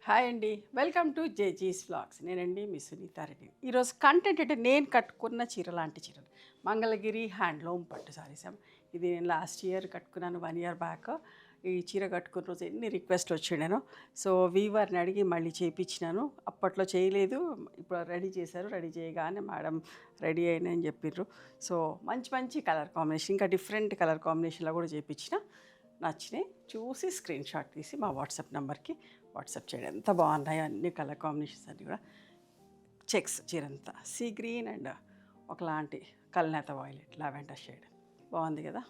Hi అండి, welcome to జేజీస్ vlogs. నేనండి మీ సునీతారెడ్డి. ఈరోజు కంటెంట్ అంటే నేను కట్టుకున్న చీర లాంటి చీరలు, మంగళగిరి హ్యాండ్లూమ్ పట్టు సారీస్. ఇది నేను లాస్ట్ ఇయర్ కట్టుకున్నాను, 1 ఇయర్ బ్యాక్. ఈ చీర కట్టుకున్న రోజు ఎన్ని రిక్వెస్ట్లు వచ్చిండాను. సో వీవర్ని అడిగి మళ్ళీ చేయించినాను. అప్పట్లో చేయలేదు, ఇప్పుడు రెడీ చేశారు. రెడీ చేయగానే మేడం రెడీ అయినాయని చెప్పిర్రు. సో మంచి మంచి కలర్ కాంబినేషన్, ఇంకా డిఫరెంట్ కలర్ కాంబినేషన్లో కూడా చేయించిన. నచ్చినాయి చూసి స్క్రీన్ షాట్ తీసి మా వాట్సాప్ నెంబర్కి వాట్సాప్ చేయండి. ఎంత బాగున్నాయో అన్ని కలర్ కాంబినేషన్స్ అన్నీ కూడా. చెక్స్ చీరంతా సీ గ్రీన్ అండ్ ఒకలాంటి కల్నేత వాయిలెట్ లావెండర్ షేడ్ బాగుంది కదా.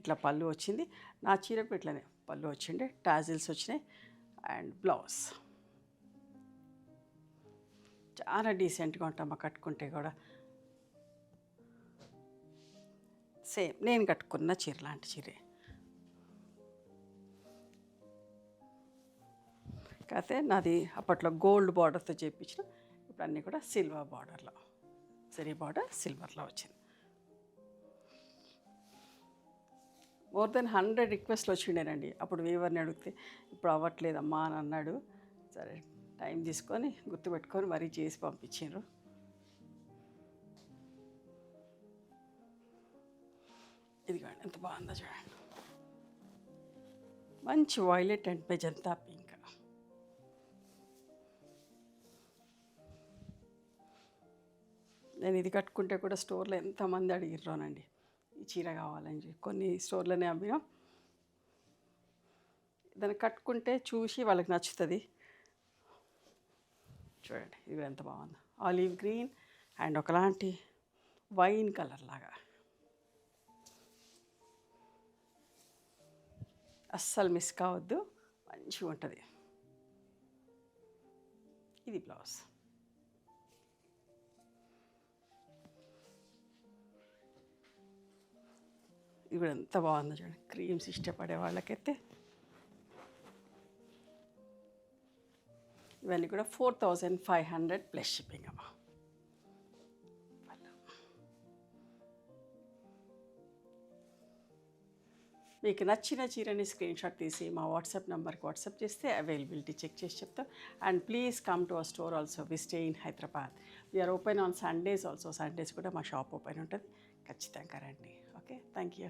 ఇట్లా పళ్ళు వచ్చింది. నా చీరకు ఇట్లనే పళ్ళు వచ్చిండే, టాజిల్స్ వచ్చినాయి అండ్ బ్లౌజ్. చాలా డీసెంట్గా ఉంటామా కట్టుకుంటే కూడా. సేమ్ నేను కట్టుకున్న చీర లాంటి చీరే, కాకపోతే నాది అప్పట్లో గోల్డ్ బార్డర్తో చేయించిన. ఇప్పుడు అన్నీ కూడా సిల్వర్ బార్డర్లో, సరీ బార్డర్ సిల్వర్లో వచ్చింది. మోర్ దెన్ 100 రిక్వెస్ట్లు వచ్చిండేనండి. అప్పుడు వీవర్ని అడిగితే ఇప్పుడు అవ్వట్లేదమ్మా అని అన్నాడు. సరే టైం తీసుకొని గుర్తుపెట్టుకొని మరీ చేసి పంపించారు. ఇదిగోండి ఎంత బాగుందో చూడండి. మంచి వాయిలెట్ అండ్ మెజంతా పింక్. నేను ఇది కట్టుకుంటే కూడా స్టోర్లో ఎంతమంది అడిగిర్రోనండి ఈ చీర కావాలని చెప్పి. కొన్ని స్టోర్లోనే అమ్మినాం. దాన్ని కట్టుకుంటే చూసి వాళ్ళకి నచ్చుతుంది. చూడండి ఇది ఎంత బాగుందో, ఆలివ్ గ్రీన్ అండ్ ఒకలాంటి వైన్ కలర్ లాగా. అస్సలు మిస్ కావద్దు, మంచిగా ఉంటుంది. ఇది బ్లౌజ్. ఇది కూడా ఎంత బాగుందో చూడండి. క్రీమ్స్ ఇష్టపడే వాళ్ళకైతే ఇవన్నీ కూడా 4500 ప్లస్ షిప్పింగ్ అమ్మా. మీకు నచ్చిన చీరని స్క్రీన్ షాట్ తీసి మా వాట్సాప్ నెంబర్కి వాట్సాప్ చేస్తే అవైలబిలిటీ చెక్ చేసి చెప్తాం. And please come to our store also. We stay in Hyderabad. We're open on Sundays also. Sundays కూడా మా షాప్ ఓపెన్ ఉంటుంది. ఖచ్చితంగా రండి. Okay, thank you.